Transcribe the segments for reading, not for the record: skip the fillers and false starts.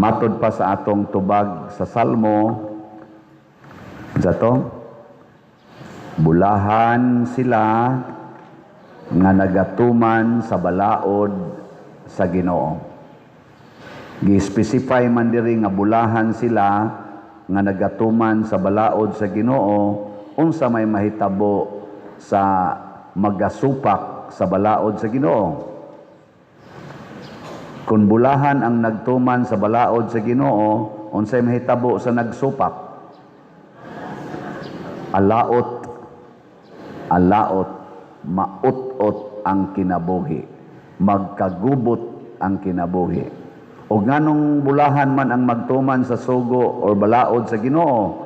Matod pa sa atong tubag sa Salmo, bulahan sila nga nagatuman sa balaod sa Ginoo. Gi-specify man diri nga bulahan sila nga nagatuman sa balaod sa Ginoo unsa may mahitabo sa magasupak sa balaod sa Ginoo. Kung bulahan ang nagtuman sa balaod sa Ginoo, unsay mahitabo sa nagsupak? Alaot, maut-ot ang kinabuhi, magkagubot ang kinabuhi. O nganong bulahan man ang magtuman sa sugo o balaod sa Ginoo,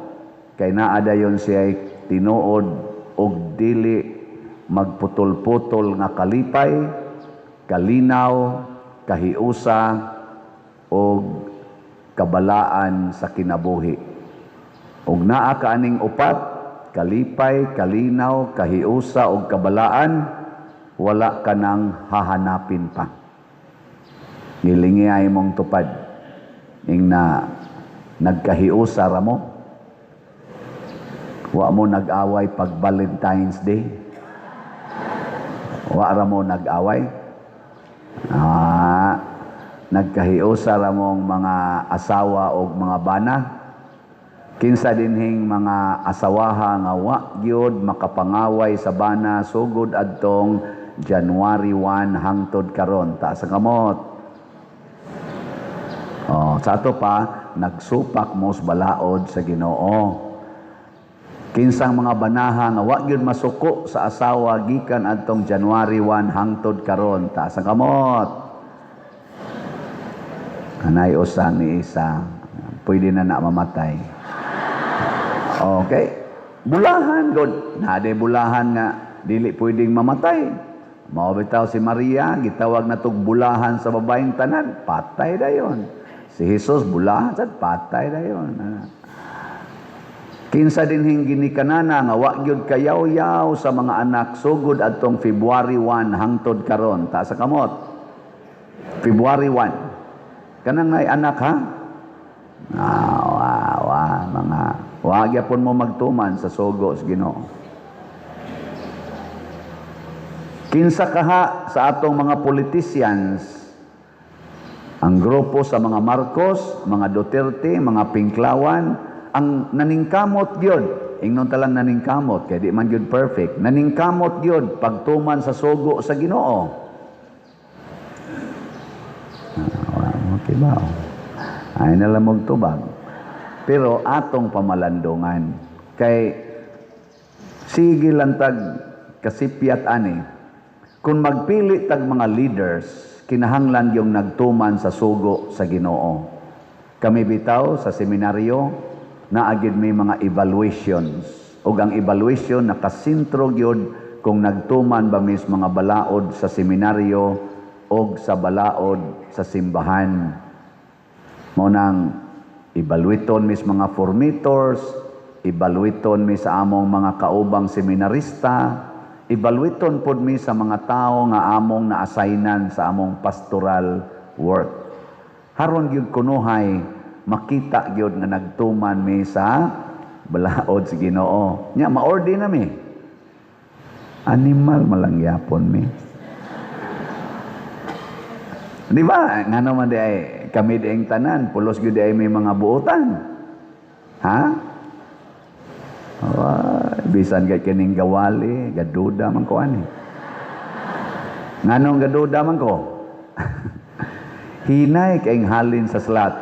kay naa dayon siya'y tinuod og dili magputol-putol nga kalipay, kalinaw, kahiusa o kabalaan sa kinabuhi. Ug naa kaaning upat, kalipay, kalinaw, kahiusa o kabalaan, wala ka nang hahanapin pa. Nilingi ay mong tupad ing na nagkahiusa ra mo. Wa mo nag-away pag Valentine's Day. Wa ra mo nag-away. Nagkahiusa ra mong mga asawa o mga bana. Kinsa dinhing mga asawaha nga wa gyud makapangaway sa bana sugod adtong January 1 hangtod karon ta sa kamot. Sa ato pa nagsupak mo sa balaod sa Ginoo. Kinsang mga banaha nga wa gyud masuko sa asawa gikan adtong January 1 hangtod karon ta sa kamot. Kanay usa ni isa, pwede na mamatay. Okay? Bulahan god, naday bulahan nga dili pwedeng mamatay. Mao bitaw si Maria, gitawag na tog bulahan sa babaeng tanan, patay dayon. Si Jesus bulahan sad patay dayon. Kinsa dinhing ginikanana nga wa gyud kayaw-yaw sa mga anak sugod adtong February 1 hangtod karon ta sa kamot. February 1. Kanang nay anak ha? Mga wa gyapon mo magtuman sa sugo sa Ginoo. Kinsa kaha sa atong mga politicians ang grupo sa mga Marcos, mga Duterte, mga Pinklawan ang naningkamot gyud, ingnon talang naningkamot kay di man gyud perfect. Naningkamot gyud pagtuman sa sugo sa Ginoo. Okay ba? Ay nalamog tubag. Pero atong pamalandungan kay sige lang tag kasipyat ani. Kung magpili tag mga leaders, kinahanglan yung nagtuman sa sugo sa Ginoo. Kami bitaw sa seminaryo naagid may mga evaluations ug ang evaluation nakasentro gyud kung nagtuman ba mis mga balaod sa seminaryo o sa balaod sa simbahan. Mo nang evaluaton mis mga formators, evaluaton mi sa among mga kaubang seminarista, evaluaton pod mi sa mga tao nga among na-assignan sa among pastoral work. Haron gyud kunuhay makita gyud nga nagtuman mi sa balaod sa Ginoo. Nya maordi na mi. Animal malangyapon mi. Di ba? Nga naman di ay kami di ang tanan, pulos gyud ay may mga buotan. Ha? Bisan kay kining gawali, gaduda man ko ani. Nganong gaduda man ko? Hinay kay halin sa slat.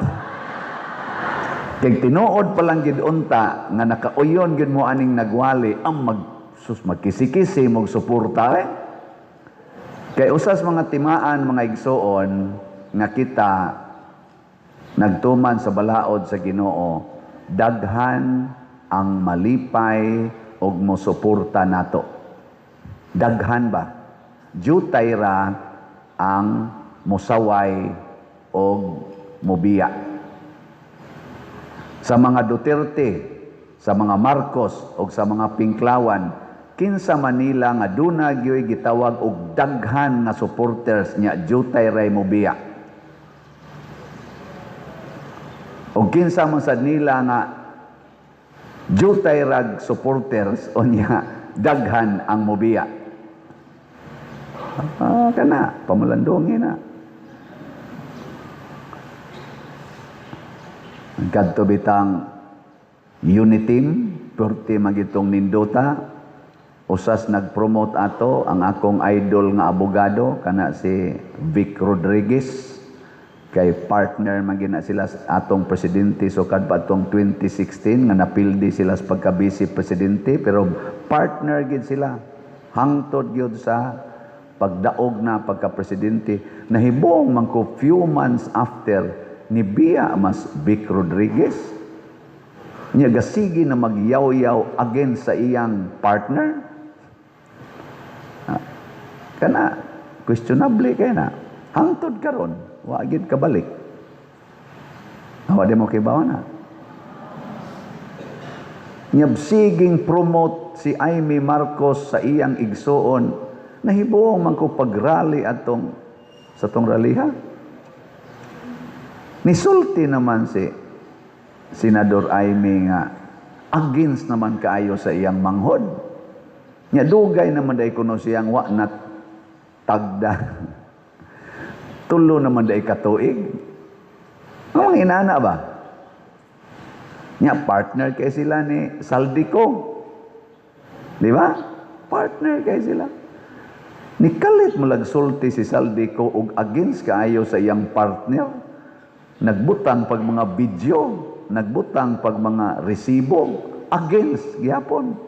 Kay tinuod pa lang gid unta nga nakauyon gid mo aning nagwali ang magkisi-kisi mog suporta Kay usas mga timaan, mga igsoon, nga kita nagtuman sa balaod sa Ginoo, daghan ang malipay og mosuporta nato. Daghan ba? Jutay ra ang musaway og mobiya. Sa mga Duterte, sa mga Marcos, o sa mga Pinklawan, kinsa Manila nga duna gyoy gitawag og daghan nga supporters nya jutay ray mobiya. O kinsa man sad nila nga jutay rag supporters o niya daghan ang mobiya. Kana, pamalandongin na. Kadto bitang Uniteam, perti magitong nindota, usas nag-promote ato ang akong idol nga abogado, kana si Vic Rodriguez, kay partner magina sila sa atong presidente sukad pa atong 2016 nga napildi sila sa pagka-vice presidente, pero partner gid sila hangtod gyud sa pagdaog na pagka-presidente. Nahibong man ko few months after ni Bia mas Vic Rodriguez niya gasigi na magyaw-yaw against sa iyang partner. Kana questionable kay na hangtod karon wa gid kabalik. Awa di mo kibaw na. Niya siging promote si Amy Marcos sa iyang igsuon. Nahibuong man ko pagrally atong sa tong raliha. Nisulti naman si Senador Amy nga against naman kaayo sa iyang manghod. Nya dugay naman day kuno siyang wa nat tagda. Tulo naman day katuig. Ang inana ba? Nya partner kay sila ni Saldico. Di ba? Partner kay sila. Nikalit mo sulti si Saldico og against kaayo sa iyang partner. Nagbutang pag mga video, nagbutang pag mga resibo, against, gyapon.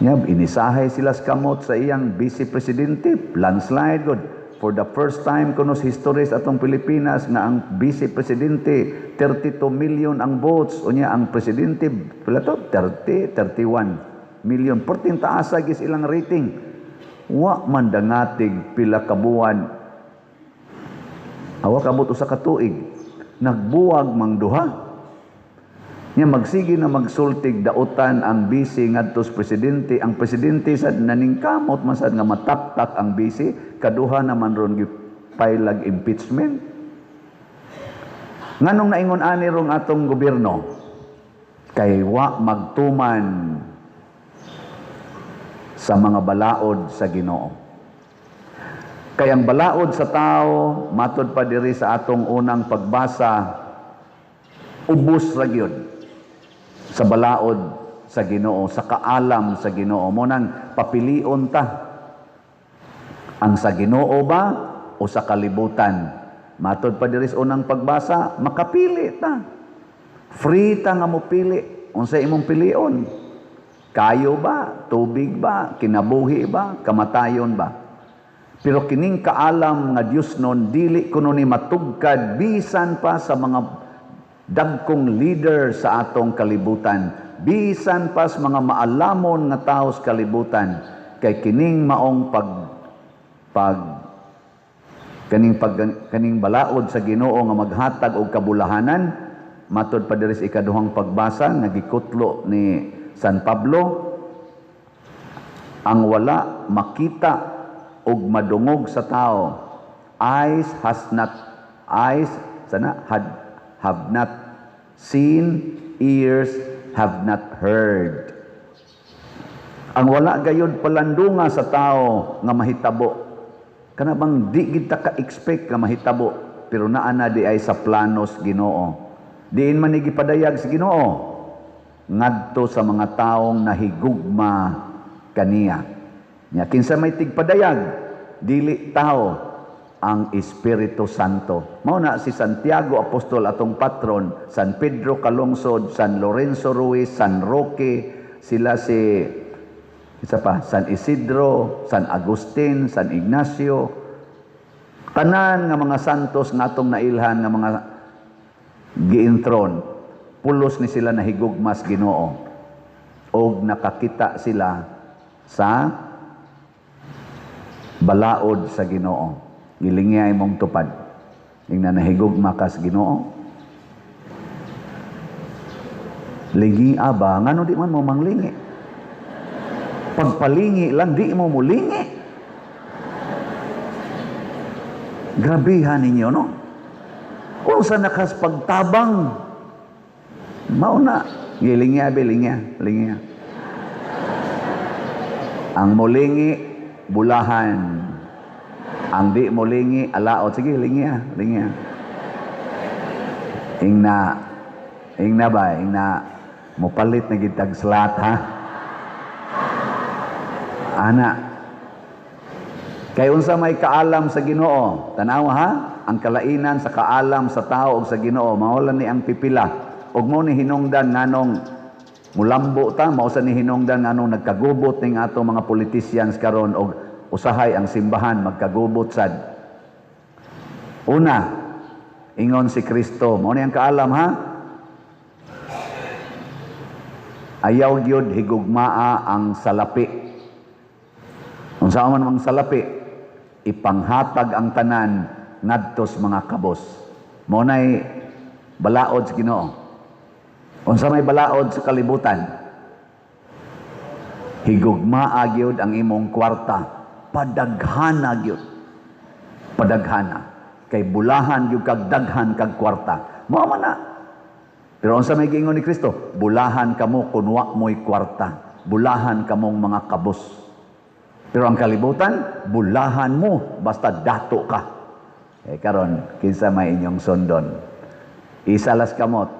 Inisahay sila sa kamot sa iyang vice presidente, landslide good. For the first time kuno sa history sa atong Pilipinas nga ang vice presidente 32 million ang votes, unya ang presidente pila to 31 million. Perting taasa gis ilang rating. Wa man dangatig pila ka buwan. Awa kabot usa ka tuig, nagbuwag mang duha. Nya magsige na magsultig dautan ang bisi ngadto sa presidente. Ang presidente sad naningkamot man sad nga mataptak ang bisi, kaduha naman ron gipailag impeachment. Nganong naingon ani rong atong gobyerno? Kay wa magtuman sa mga balaod sa Ginoo. Kay ang balaod sa tao, matod pa diri sa atong unang pagbasa, ubos ra gyud sa balaod sa Ginoo, sa kaalam sa Ginoo. Mo nang papilion ta ang sa Ginoo ba o sa kalibutan. Matod pa diri sa unang pagbasa, makapili ta. Free ta nga mo pili. Unsa imong pilion? Kayo ba? Tubig ba? Kinabuhi ba? Kamatayon ba? Pero kining kaalam nga Dios non dili kuno ni matugkad bisan pa sa mga dagkong leader sa atong kalibutan, bisan pa sa mga maalamon nga tawo sa kalibutan, kay kining maong kaning balaod sa Ginoo nga maghatag og kabulahanan. Matod pa diri sa ikaduhang pagbasa nagikutlo ni San Pablo, ang wala makita og madungog sa tao, have not seen, ears have not heard. Ang wala gayud palandunga sa tao nga mahitabo, kana bang di kita ka-expect nga mahitabo, pero naa na di ay sa planos Ginoo. Diin man ni gipadayag sa Ginoo ngadto sa mga taong nahigugma kaniya. Nya kinsa may tigpadayag, dili tao, ang Espiritu Santo. Mao na si Santiago Apostol atong patron, San Pedro Calungsod, San Lorenzo Ruiz, San Roque, sila si San Isidro, San Agustin, San Ignacio. Tanan nga mga santos nga atong nailhan nga mga giintron, pulos ni sila nahigugmas Ginoo og nakakita sila sa balaod sa Ginoo. Gilingay mong tupad. Ingna nahigugma ka sa Ginoo. Lingi ba? Ngano di man mo manglingi? Pagpalingi lang, di mo mulingi. Grabihan ninyo, no? Unsa nakas pagtabang. Mauna, gilingya, lingya. Ang mulingi, bulahan. Ang di mulingi, alaot. Sige, lingya. Ingna ba? Mupalit na gitag slat, ha? Ana. Kay unsa may kaalam sa Ginoo, tanaw ha, ang kalainan sa kaalam sa tao ug sa Ginoo mahulan ni ang pipila. Ug mo ni hinungdan nganong mulambo ta, mao sa ni hinungdan nganong nagkagubot ning ato mga politicians karon og usahay ang simbahan magkagubot sad. Una, ingon si Kristo, mao ni ang kaalam ha. Ayaw gyud higugmaa ang salapi. Unsa man ang salapi? Ipanghatag ang tanan ngadtos mga kabos. Mao nay balaod sa Ginoo. Unsa may balaod sa kalibutan? Higugmaa gyud ang imong kwarta, padaghana gyud. Padaghana kay bulahan gyud kag daghan kag kwarta. Mao man na. Pero unsa may giingon ni Kristo? Bulahan kamo kun wa mo'y kwarta. Bulahan kamong mga kabos. Pero ang kalibutan, bulahan mo basta dato ka. Karon, kinsa may inyong sondon? Isalas kamot.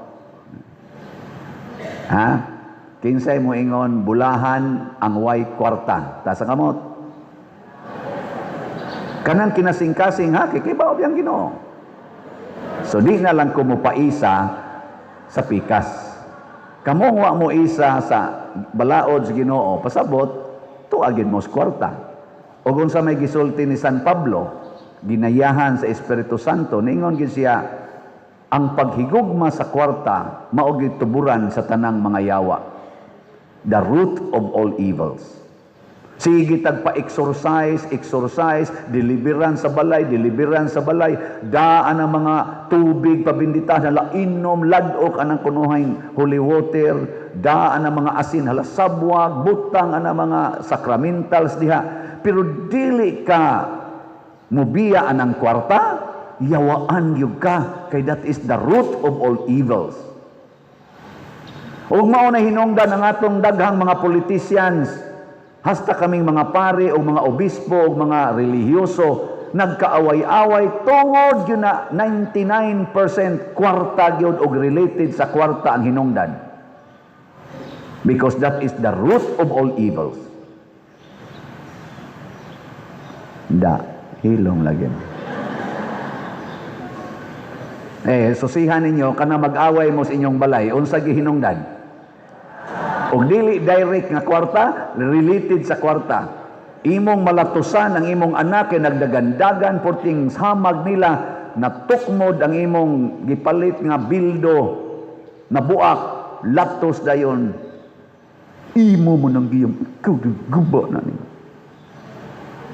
Ha? Kinsay mo ingon, bulahan ang way kwarta. Tasa kamot. Kanang kinasing-kasing ha, kikibaw biyang Ginoo. So di na lang kumupaisa sa pikas. Kamong wa mo isa sa balaod sa Ginoo, pasabot, tuagin mo sa kwarta. O kung sa may gisulti ni San Pablo, ginayahan sa Espiritu Santo, ningon gid siya, ang paghigugma sa kwarta, maugid tuburan sa tanang mga yawa. The root of all evils. Sige tagpa-exorcise, deliveran sa balay, daan ang mga tubig pabindita, hala inom, ladok, anang kunuhing holy water, daan ang mga asin, hala sabwag, butang, anang mga sacramentals diha. Pero dili ka mubiya anang kwarta, yawaan yung ka, kay that is the root of all evils. Ug mao na hinungdan ang atong daghang mga politicians, hasta kaming mga pare o mga obispo o mga relihiyoso, nagkaaway-away tungod yun na 99% kwarta yun o related sa kwarta ang hinungdan. Because that is the root of all evils. Hilong lagi. Susihan ninyo, kana mag-away mo sa inyong balay, unsa gihinungdan? Og dili direct nga kwarta, related sa kwarta. Imong malatusan ang imong anak kay nagdagandagan porting hamag nila, natukmod ang imong gipalit nga bildo, nabuak, latos dayon. Imo mo nang giyam, ikaw guba na niyo.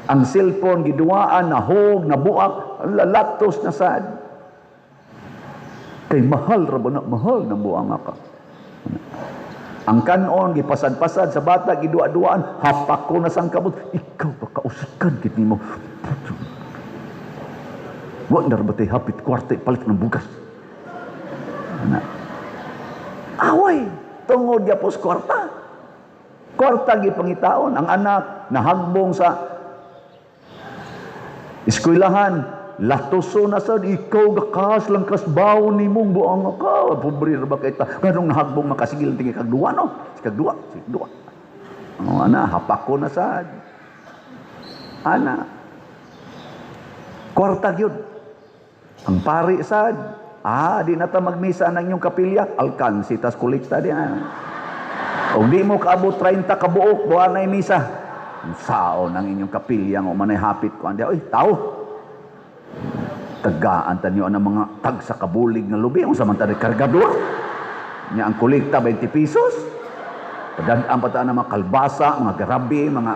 Ang cellphone giduaan, nahog, nabuak, latos na sad. Kay mahal ra ba na, mahal na buang ka. Ang kanon gipasad-pasad sa bata gidua-duaan, hapak ko na sang kabut, ikaw ba kausakan kit nimo. Wa na ba tay hapit kwarta palit ng bugas. Away tungod gyapos kwarta. Kwarta gipangitaon ang anak nahagbong sa eskwelahan. Latoso na sad, ikaw gakas lang kasbaw ni mong buang ka. Pobre ra ba kita? Ganong nahagbong makasigil tingin kagduwa, no? Sikagduwa. Ana, hapak ko na sad. Ana. Kwarta gyud. Ang pari sad. Di na ta magmisa ng inyong kapilya. Alkansi, tas kulikta diyan. O di mo kaabot 30 kabuok, buwan na misa. Sao ng inyong kapilya, o manay hapit ko. Oy, tao. Tagaan tanyo ang mga tag sa kabulig nga lubi ang samantala kargador niya ang kulikta 20 pesos padadaan pa ng mga kalbasa, mga garabi, mga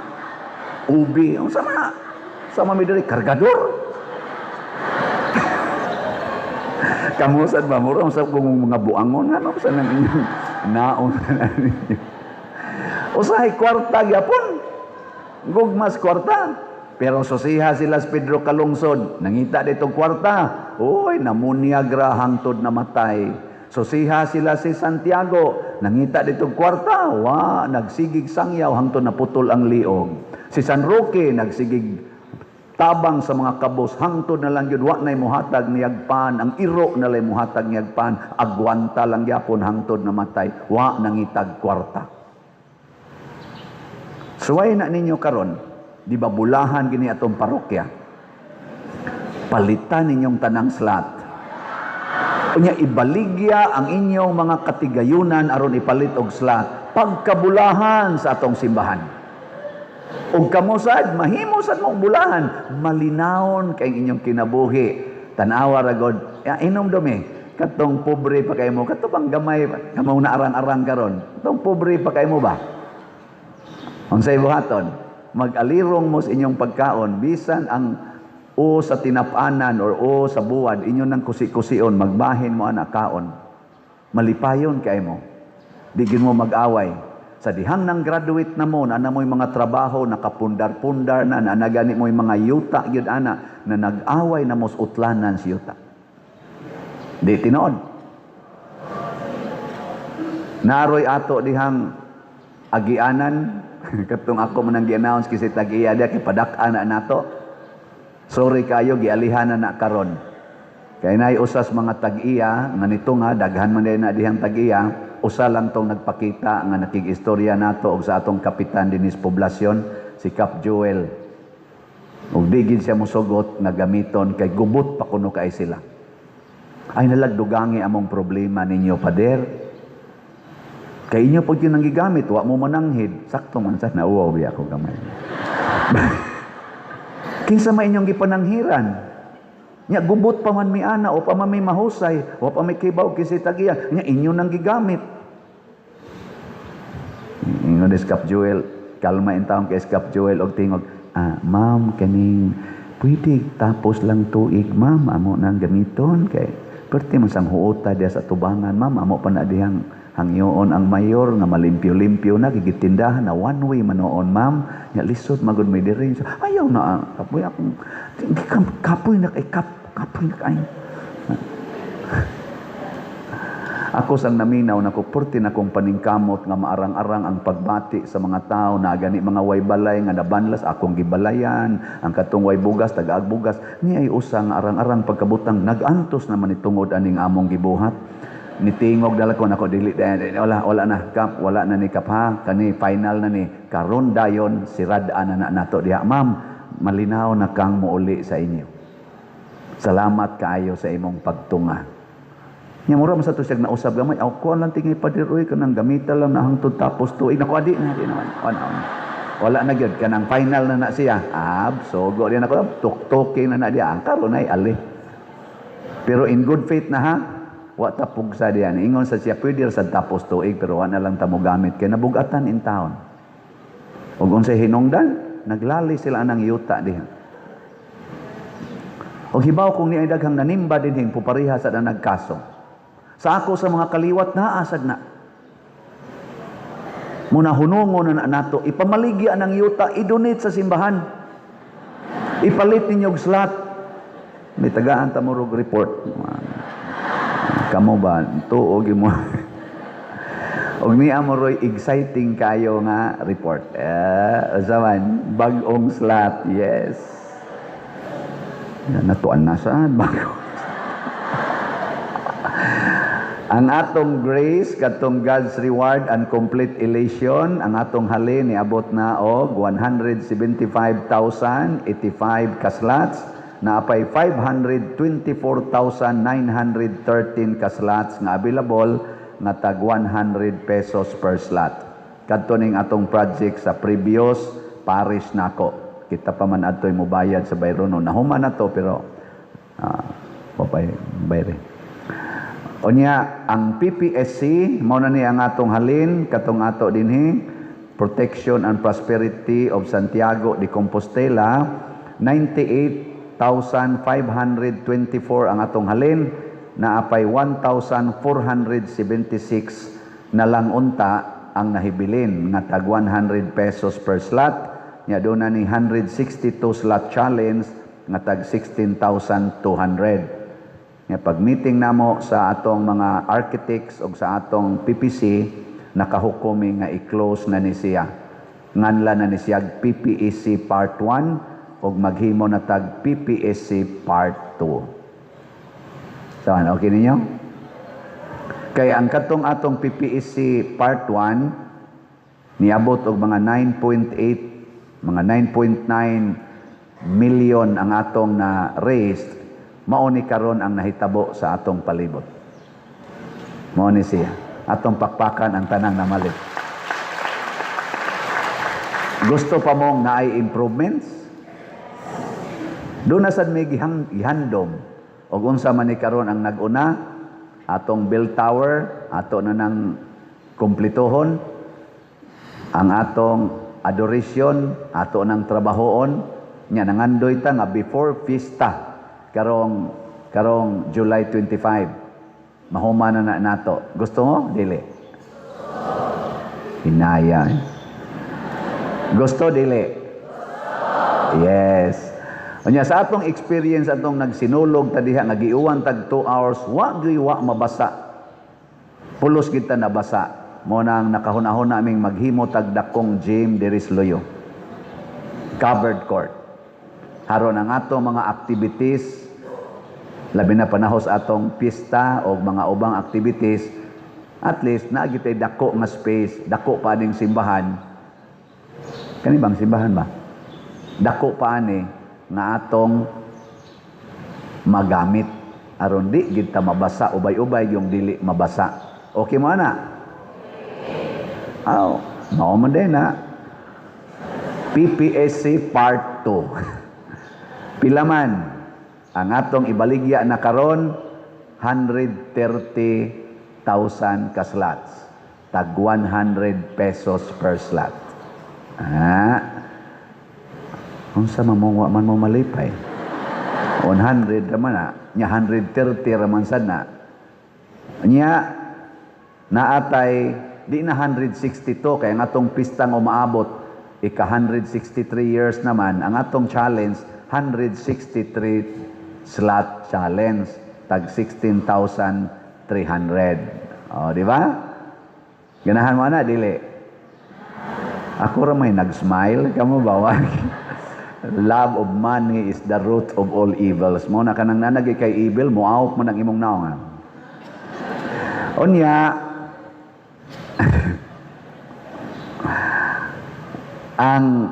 ubi ang sama midiri kargador. Kamusan ba mo sa kung mga buangon nga no sa nang inyong naon na ninyo usahay kwarta gyapon gugmas kwarta Pero susiha sila sa Pedro kalungsod, nangita dito kwarta, uy, namunyagra hangtod na matay. Susiha sila si Santiago, nangita dito kwarta, nagsigig sangyaw hangtod naputol ang liog. Si San Roque, nagsigig tabang sa mga kabos, hangtod na lang yun, nay muhatag niyagpan, ang iro na lang muhatag niyagpan, agwanta lang yapon hangtod na matay, nangitag kwarta. Suway na ninyo karon, di ba bulahan gini atong parokya? Palitan ninyong tanang slot. Unya ibaligya ang inyong mga katigayunan aron ipalit og slot pagkabulahan sa atong simbahan. Ug kamo sad mahimo sad mo bulahan, malinawon kay inyong kinabuhi. Tan-awa ra god, inom dumi. Katong pobre pa kay mo, katong gamay kamo na arang-arang karon. Katong pobre pa kay mo ba? Unsay buhaton? Mag-alirong mo sa inyong pagkaon, bisan ang sa tinapanan or sa buwad, inyo nang kusi-kusion, magbahin mo anak kaon. Malipayon kay mo. Digin mo mag-away. Sa dihang nang graduate na mo, na mo'y mga trabaho, nakapundar-pundar na nagani mo'y mga yuta, yun ana, na nag-away na mo sa utlanan si yuta. Di tinood. Naroy ato dihang agianan, katong ako man ang gi-announce kasi tag-iya dia kay padak-an na nato. Sorry kayo gialihan na karon. Kay nay usas mga tag-iya nga nito nga daghan man na dihang tag-iya, usa lang tong nagpakita nga nakig-istorya nato og sa atong kapitan dinis poblasyon si Cap Joel. Ug digid siya mosugot nga gamiton kay gubot pa kuno kay sila. Ay nalagdugangi among problema ninyo pader. Kay inyo pag yun ang gigamit, wa mo mananghid. Sakto man sa nauwaw biya ako gamay. Kinsa may inyong gipananghiran? Nya gubot pa man mi ana o pa man may mahusay, o pa may kibaw kisi tagiya, nya inyo nang gigamit. Ingon des Cap Joel, kalma in taon kay Cap Joel og tingog, ma'am kaning pwede tapos lang tuig, ma'am, amo nang gamiton kay perti man sang huota dia sa tubangan, ma'am, amo pa na dihang hangyoon ang mayor nga malimpyo-limpyo na gigitindahan na one way manoon, ma'am, nya lisod magud may diri. Ayaw na kapoy akong kapoy na kay kapoy na kay ako sang naminaw na ko porti na kong paningkamot nga maarang-arang ang pagbati sa mga tao na gani mga way balay nga nabanlas akong gibalayan, ang katong way bugas tagaag bugas ni ay usa nga arang-arang pagkabutang nagantos naman itungod aning among gibuhat. Nitingog dala ko nako dili wala na kap, wala na ni kap ha, kani final na ni karon dayon sirad-an na nato diha, ma'am, malinaw na kang muuli sa inyo. Salamat kaayo sa imong pagtunga. Nya mura man sa to siya nausab gamay, aw ko lang tingay padiroy kanang gamita lang na hangtod tapos tuig nako adi na di naman. Wala na gyud kanang final na siya. Sogo di na ko tuk-tukin na diya ang karon ay ali. Pero in good faith na ha, wa tapog sa diyan. Ingon sa siya pwede sa tapos tuig pero wa na lang ta mo gamit kay nabugatan in town. Ug unsay hinungdan, naglali sila anang yuta diha. Og hibaw kung ni ay daghang nanimba dinhing pupariha sa nagkaso. Sa ako sa mga kaliwat naasad na. Muna hunungon na nato, ipamaligya ng yuta, idonate sa simbahan. Ipalit ninyo og slot. May tagaan ta mo rog report. Kamo ba tuog mo. Og niya mo roy exciting kayo nga report. Zaman bag-ong slot. Yes. Natuan na saan bago. Ang atong grace, katong God's reward and complete elation, ang atong halin niabot na og 175,085 kaslots, na apay 524,913 kaslots nga available nga tag 100 pesos per slot. Kadto ning atong project sa previous parish nako. Kita pa man adtoy mobayad sa bayron no. Nahuman na to pero papay bayre. Onya, ang PPSC, mao na ni ang atong halin, katong ato dinhi, Protection and Prosperity of Santiago de Compostela, 98,524 ang atong halin, na apay 1,476 na lang unta ang nahibilin, nga tag 100 pesos per slot, nya doon na ni 162 slot challenge nga tag 16,200. Nya pag meeting namo sa atong mga architects o sa atong PPC, nakahukumi nga i-close na ni siya. Nganla na ni siya PPEC Part 1 o maghimo na tag PPSC Part 2. So, okay ninyo? Kaya ang katong atong PPSC Part 1, niabot og mga 9.8, mga 9.9 million ang atong na raised, mao ni karon ang nahitabo sa atong palibot. Mao ni siya. Atong pakpakan ang tanang namalit. Gusto pa mong naay improvements? Doon na sad may gihandom. O unsa man ni karon ang nag-una, atong bell tower, ato na nang kumplituhon, ang atong adoration, ato nang trabahoon, nya nangandoy ta nga before fiesta, karong July 25. Mahuman na nato. Gusto mo? Dili. Hinaya. Gusto, dili? Yes. Unya sa atong experience atong nagsinulog ta diha nga giuwan tag 2 hours, wa mabasa. Pulos kita nabasa. Mo nang nakahunahon naming maghimo tag dakong gym diri sa Loyo. Covered court. Haron ang atong mga activities, labi na panahos atong pista o mga ubang activities, at least naagitay dako nga space, dako pa ding simbahan. Kani bang simbahan ba? Dako pa ani nga atong magamit aron di gid ta mabasa ubay-ubay yung dili mabasa. Okay mo na? Mao man din na. PPSC Part 2. Pila man ang atong ibaligya na karon 130,000 ka slots. Tag 100 pesos per slot. Unsa man mo malipay? 100 raman na, nya 130 raman sad na. Nya naatay di na 162 kay ang atong pista nga umaabot ika 163 years naman, ang atong challenge 163 slot challenge tag 16,300. Di ba? Ganahan mo na dili. Ako ra may nag-smile, kamo ba? Love of money is the root of all evils. Mo na kanang nanagi kay evil, muawok mo nang imong naongan. Unya, ang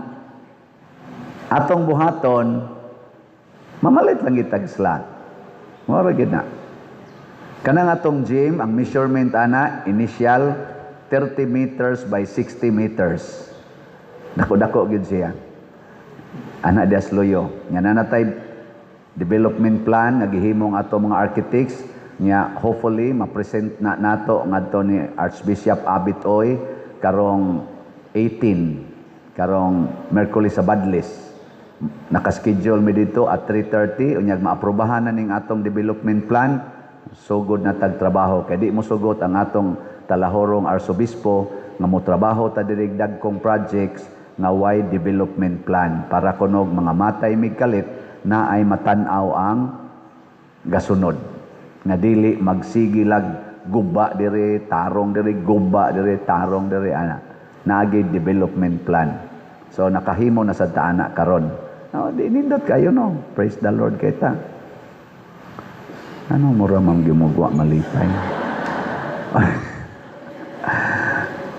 atong buhaton, mamalit lang itag slot. Mora gid na. Kanang atong gym, ang measurement ana, initial 30 meters by 60 meters. Dako-dako gid siya. Ana dias Loyo. Nya nanatay development plan nga gihimong ato mga architects nya hopefully ma-present na nato ngadto ni Archbishop Abitoy karong 18 karong Merkulis sa Badlis. Naka-schedule mi dito at 3:30 unyag maaprobahan na ning atong development plan. Sugod na tagtrabaho kay di mo sugot ang atong talahorong arsobispo nga mo trabaho ta diri dagkong projects nga wide development plan para kunog mga matay migkalit na ay matan-aw ang gasunod nga dili magsigilag guba diri tarong diri guba diri tarong diri ana naagay development plan. So nakahimo na sa taana karon. Di nindot kayo no. Praise the Lord kita. Ano mo ramang gumugwa malipay?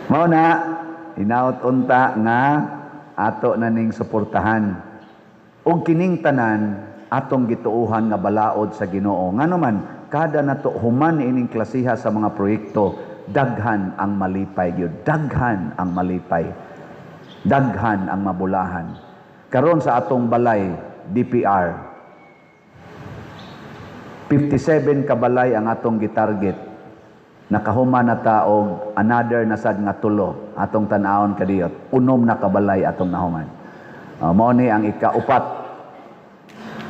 Mao na hinaut unta nga ato na ning suportahan. Og kining tanan atong gituuhan nga balaod sa Ginoo. Ngano man kada nato human ining klasiha sa mga proyekto, daghan ang malipay gyud. Daghan ang malipay. Daghan ang mabulahan. Karon sa atong balay DPR 57 ka balay ang atong gitarget. Nakahuman na ta og another na sad nga tulo atong tan-awon kadiyot. Unom na kabalay atong nahuman. Mao ni ang ikaupat.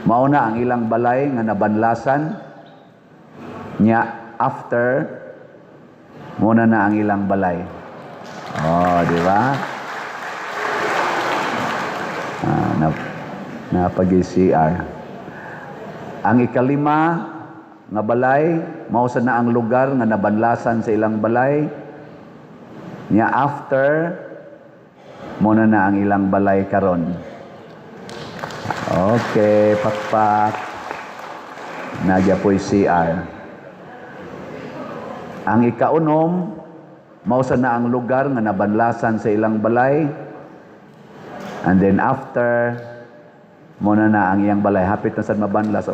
Mao na ang ilang balay nga nabanlasan nya after muna na ang ilang balay. Di ba? na pag-CR. Ang ikalima nga balay, mao sa na ang lugar nga nabanlasan sa ilang balay. Nya after muna na ang ilang balay karon. Okay, pakpak. Nagya po'y CR. Ang ikaunom, mao sa na ang lugar nga nabanlasan sa ilang balay. And then after, muna na ang iyang balay. Hapit na sa mabanlas.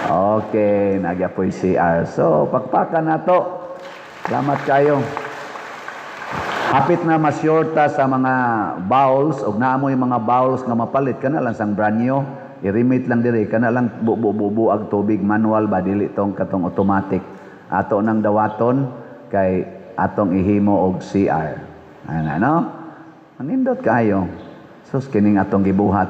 Okay, nagya po'y CR. So, pakpakan na to. Salamat kayo. Hapit na masyurta sa mga bowls, o naamo yung mga bowls nga mapalit, ka na lang sang branyo, i-remit lang diri, ka na lang bubuag tubig, manual ba, dili tong katong automatic. Ato nang dawaton, kay atong ihimo og CR. Ano? Manindot kayo. Sus, kining atong gibuhat.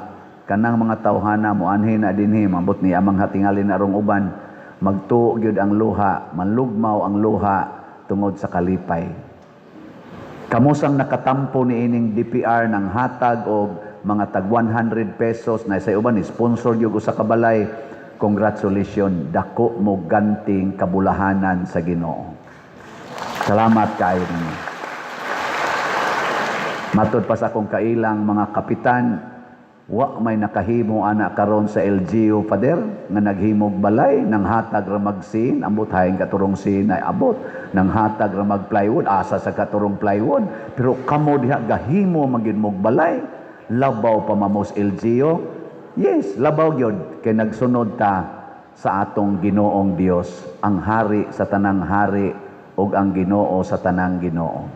Kanang mga tawhana mo anhin na dinhi, mabot ni amang hatingalin na rong uban, magtuo gyud ang luha, manlugmaw ang luha tungod sa kalipay. Kamusang nakatampo ni ining DPR ng hatag o mga tag 100 pesos na sa uban sponsor gyud sa kabalay. Congratulations, dako mo ganting kabulahanan sa Ginoo. Salamat kayo ninyo. Matod pa sa akong kailang mga kapitan, wa may nakahimo ana karon sa LGU pader nga naghimog balay ng hatag ra magsin ambot hayng katurong sin ay abot ng hatag ra mag plywood asa sa katurong plywood pero kamo diha gahimo magin mog balay labaw pa mamos LGU. Yes, labaw gyud kay nagsunod ta sa atong Ginoong Dios, ang hari sa tanang hari ug ang Ginoo sa tanang Ginoo.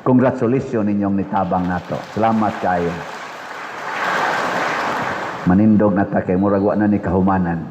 Congratulations ninyong nitabang nato. Salamat kayo. Manindog na ta kay murag wa na ni kahumanan.